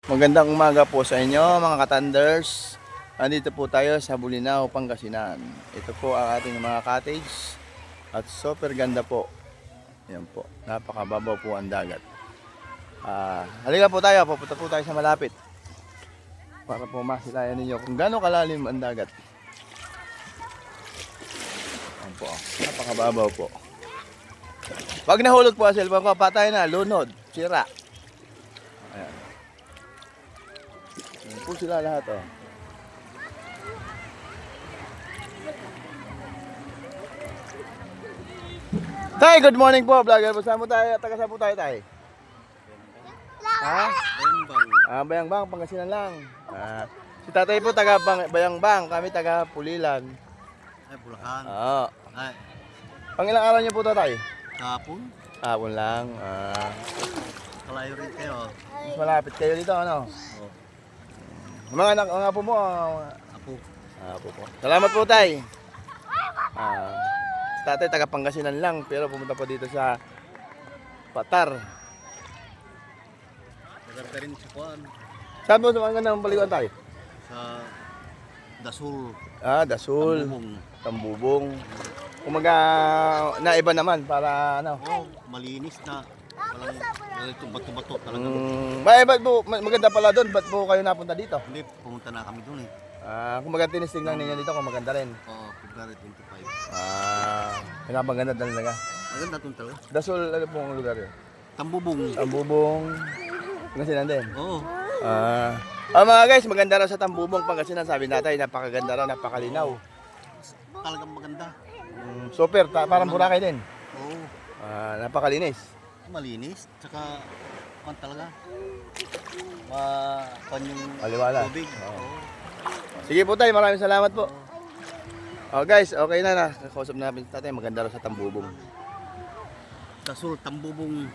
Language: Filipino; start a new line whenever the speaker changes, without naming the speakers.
Magandang umaga po sa inyo mga katanders. Andito po tayo sa Bolinao, Pangasinan. Ito po ang ating mga cottage at super ganda po. Yan po, napakababaw po ang dagat. Halika po tayo, pupunta po tayo sa malapit para po masilayan ninyo kung gaano kalalim ang dagat. Yan po, napakababaw po. Pag nahulog po ang cellphone ko, patay na, lunod, sira. Ayan. Yan po sila lahat, oh. Tay, good morning po, vlogger. Saan po tayo? Taga saan po tayo, tay? Ha?
Bayang-bang.
Bayang-bang, Pangasinan lang. Si tatay po taga Bayang-bang, kami taga Pulilan.
Ay, Bulacan.
Oo.
Ay,
Pang ilang araw niyo po to, tay?
kapon.
Hapon lang.
Kalayo rin kayo.
Mas malapit kayo dito, ano?
Oh,
Mga anak, mga po mo.
apo.
Apo po. Salamat po, tay. Si tatay taga Pangasinan lang, pero pumunta po dito sa Patar.
Nagarta rin sa kuan.
Saan po sa mga ganda ng paliguan, tay?
Sa Dasul.
Dasul.
Tambubong.
Tambubong. Kumaga, naiba naman para ano.
Oh, malinis na. Walang itong bato-bato talaga.
Ba't po, maganda pala doon. Ba't po kayo napunta dito?
Hindi, pumunta na kami doon eh.
Kumaga tinistig lang ninyo dito kung maganda rin.
Oo, February 25.
Pinapaganda talaga.
Maganda itong talaga.
Dasol, ano pong lugar yun?
Tambubong.
Tambubong. Pangasinan din.
Oo.
Mga guys, maganda raw sa Tambubong, Pangasinan. Sabi natin, napakaganda raw, napakalinaw.
Talagang maganda.
Super, parang Boracay din.
Oo.
Napakalinis.
Malinis. Tsaka, kuan talaga. Kuan yung
Maliwala.
tubig.
Oo.
Oo.
Sige po tayo, maraming salamat po. Guys, okay na. Nakausap namin si tatay, maganda raw sa Tambubong.
Dasul, Tambubong.